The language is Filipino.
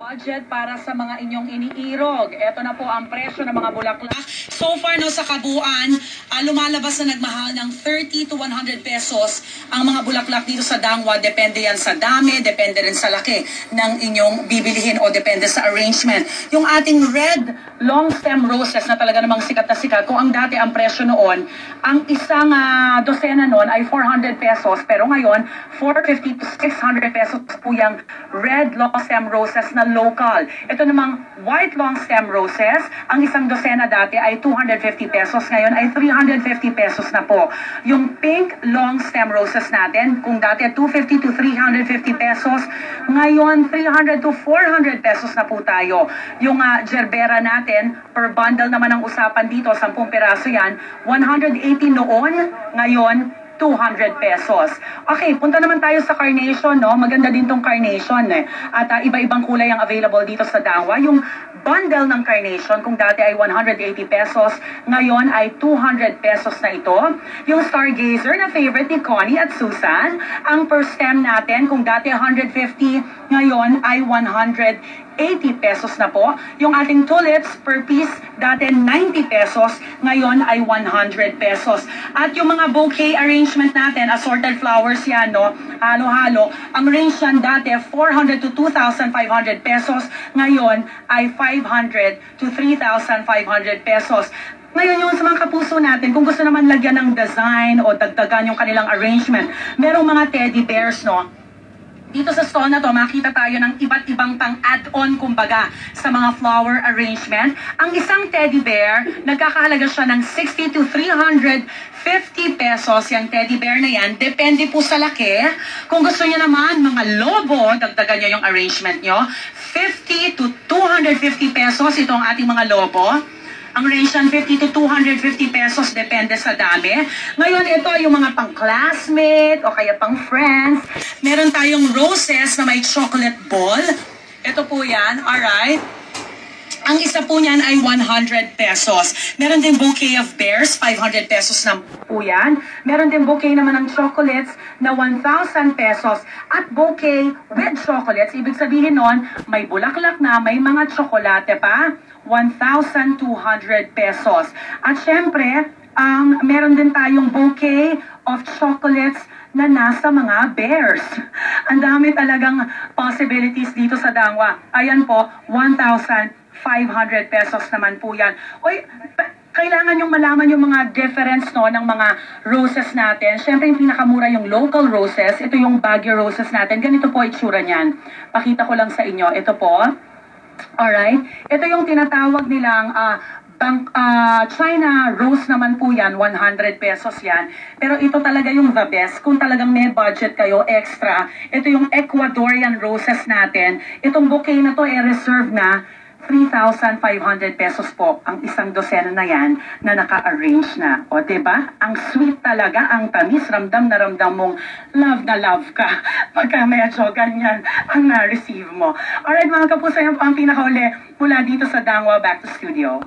Budget para sa mga inyong iniirog. Ito na po ang presyo ng mga bulaklak. So far no, sa kabuuan, lumalabas na nagmahal ng 30 to 100 pesos ang mga bulaklak dito sa Dangwa. Depende yan sa dami, depende rin sa laki ng inyong bibilihin o depende sa arrangement. Yung ating red long stem roses na talaga namang sikat na sikat, kung ang dati ang presyo noon, ang isang dosena noon ay 400 pesos, pero ngayon 450 to 600 pesos po yung red long stem roses na local. Ito namang white long stem roses, ang isang dosena dati ay 250 pesos, ngayon ay 350 pesos na po. Yung pink long stem roses natin, kung dati 250 to 350 pesos, ngayon 300 to 400 pesos na po tayo. Yung gerbera natin, per bundle naman ang usapan dito, 10 peraso yan, 180 noon, ngayon 200 pesos. Okay, punta naman tayo sa carnation, no? Maganda din tong carnation, eh. At iba-ibang kulay ang available dito sa Dangwa. Yung bundle ng carnation, kung dati ay 180 pesos, ngayon ay 200 pesos na ito. Yung stargazer na favorite ni Connie at Susan, ang per stem natin, kung dati 150, ngayon ay 180 pesos na po. Yung ating tulips per piece, dati 90 pesos, ngayon ay 100 pesos. At yung mga bouquet arrangement natin, assorted flowers yan, no? Halo-halo. Ang range yan dati, 400 to 2,500 pesos, ngayon ay 500 to 3,500 pesos. Ngayon yung sa mga kapuso natin, kung gusto naman lagyan ng design o dagdagan yung kanilang arrangement, merong mga teddy bears, no? Dito sa stall na to, makita tayo ng iba't ibang pang-add-on, kumbaga, sa mga flower arrangement. Ang isang teddy bear, nagkakahalaga siya ng 60 to 350 pesos. Yung teddy bear na yan, depende po sa laki. Kung gusto niyo naman, mga lobo, dagdagan niyo yung arrangement niyo. 50 to 250 pesos, ito ang ating mga lobo. Ang range yan, 50 to 250 pesos, depende sa dami. Ngayon, ito yung mga pang-classmate o kaya pang-friends. Meron tayong roses na may chocolate ball. Ito po yan, alright. Ang isa po niyan ay 100 pesos. Meron din bouquet of bears, 500 pesos na po yan. Meron din bouquet naman ng chocolates na 1,000 pesos. At bouquet with chocolates, ibig sabihin nun, may bulaklak na, may mga tsokolate pa, 1,200 pesos. At syempre, meron din tayong bouquet of chocolates na nasa mga bears. Ang dami talagang possibilities dito sa Dangwa. Ayan po, 1,500 pesos naman po yan. Uy, kailangan yung malaman yung mga difference, no, ng mga roses natin. Siyempre, yung pinakamura yung local roses. Ito yung Baguio roses natin. Ganito po itsura niyan. Pakita ko lang sa inyo. Ito po. Alright. Ito yung tinatawag nilang China rose naman po yan, 100 pesos yan. Pero ito talaga yung the best. Kung talagang may budget kayo, extra. Ito yung Ecuadorian roses natin. Itong bouquet na to ay reserve na 3,500 pesos po ang isang dosena na yan na naka-arrange na. O, diba? Ang sweet talaga, ang tamis, ramdam na ramdam mong love na love ka pagka medyo ganyan ang na-receive mo. Alright mga kapuso, yan po ang pinakauli mula dito sa Dangwa Back to Studio.